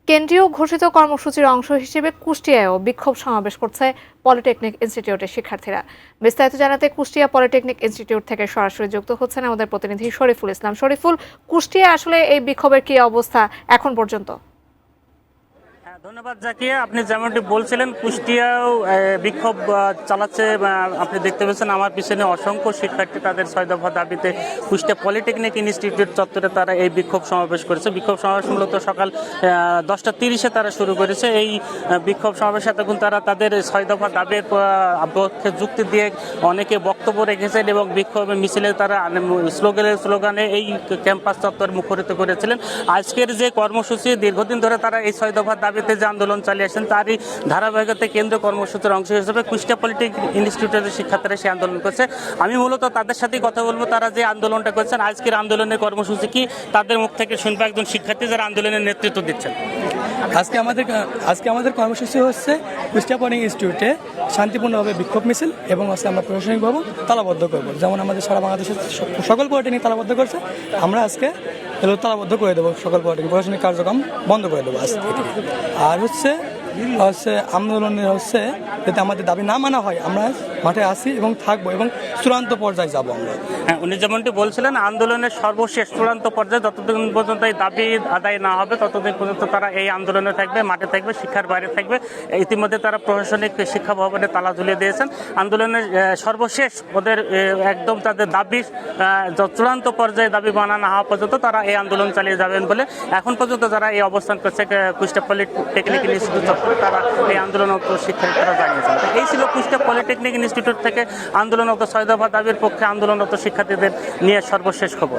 কেন্দ্রীয় ঘোষিত কর্মসূচির অংশ হিসেবে কুষ্টিয়ায়ও বিক্ষোভ সমাবেশ করছে পলিটেকনিক ইনস্টিটিউটের শিক্ষার্থীরা। বিস্তারিত জানাতে কুষ্টিয়া পলিটেকনিক ইনস্টিটিউট থেকে সরাসরি যুক্ত হচ্ছেন আমাদের প্রতিনিধি শরীফুল ইসলাম। শরীফুল, কুষ্টিয়া আসলে এই বিক্ষোভের কি অবস্থা এখন পর্যন্ত? ধন্যবাদ জাকিয়া। আপনি যেমনটি বলছিলেন, কুষ্টিয়াও বিক্ষোভ চালাচ্ছে। আপনি দেখতে পাচ্ছেন আমার পিছনে অসংখ্য শিক্ষার্থী তাদের 6 দফা দাবিতে কুষ্টিয়া পলিটেকনিক ইনস্টিটিউট চত্বরে তারা এই বিক্ষোভ সমাবেশ করেছে। বিক্ষোভ সমাবেশ মূলত সকাল 10টা 30-এ তারা শুরু করেছে। এই বিক্ষোভ সমাবেশে এতক্ষণ তারা তাদের 6 দফা দাবির পক্ষে যুক্তি দিয়ে অনেকে বক্তব্য রেখেছেন এবং বিক্ষোভ মিছিলে তারা স্লোগানে এই ক্যাম্পাস চত্বর মুখরিত করেছিলেন। আজকের যে কর্মসূচি, দীর্ঘদিন ধরে তারা এই 6 দফা দাবিতে যে আন্দোলন চালিয়ে আসেন তারই ধারাবাহিকতায় কেন্দ্রীয় কর্মসূচির অংশ হিসেবে কুষ্টিয়া পলিটেকনিক ইনস্টিটিউটের শিক্ষার্থীরা সেই আন্দোলন করছে। আমি মূলত তাদের সাথেই কথা বলবো, তারা যে আন্দোলনটা করছেন, আজকের আন্দোলনের কর্মসূচি কি, তাদের মুখ থেকে শুনবো একজন শিক্ষার্থী যারা আন্দোলনের নেতৃত্ব দিচ্ছেন। আজকে আমাদের কর্মসূচি হচ্ছে কুষ্টিয়া পলিটেকনিক ইনস্টিটিউটে শান্তিপূর্ণভাবে বিক্ষোভ মিছিল এবং আমরা প্রশাসনিক ভবন তালাবদ্ধ করবো। যেমন আমাদের সারা বাংলাদেশের সকল পলিটেকনিক তালাবদ্ধ করছে, আমরা আজকে তালাবদ্ধ করে দেবো, সকল পলিটেকনিক প্রশাসনিক কার্যক্রম বন্ধ করে দেবো আজকে। আর হচ্ছে আন্দোলনের যাতে আমাদের দাবি না মানা হয়, আমরা মাঠে আসি এবং থাকবো এবং চূড়ান্ত পর্যায়ে যাবো আমরা। হ্যাঁ, উনি যেমনটি বলছিলেন, আন্দোলনের সর্বশেষ চূড়ান্ত পর্যায়ে যতদিন পর্যন্ত এই দাবি আদায় না হবে ততদিন পর্যন্ত তারা এই আন্দোলনে থাকবে, মাঠে থাকবে, শিক্ষার বাইরে থাকবে। ইতিমধ্যে তারা প্রশাসনিক শিক্ষা ভবনে তালা ঝুলিয়ে দিয়েছেন। আন্দোলনের সর্বশেষ ওদের একদম তাদের দাবি চূড়ান্ত পর্যায়ে দাবি মানা না হওয়া পর্যন্ত তারা এই আন্দোলন চালিয়ে যাবেন বলে এখন পর্যন্ত যারা এই অবস্থান করছে কুষ্টিয়া পলিটেকনিক ইনস্টিটিউট চত্বরে, তারা এই আন্দোলনরত শিক্ষার্থীরা জানিয়েছেন। এই ছিল কুষ্টিয়া পলিটেকনিক ইনস্টিটিউট থেকে আন্দোলনরত 6 দফা দাবির পক্ষে আন্দোলনরত শিক্ষার্থীদের নিয়ে সর্বশেষ খবর।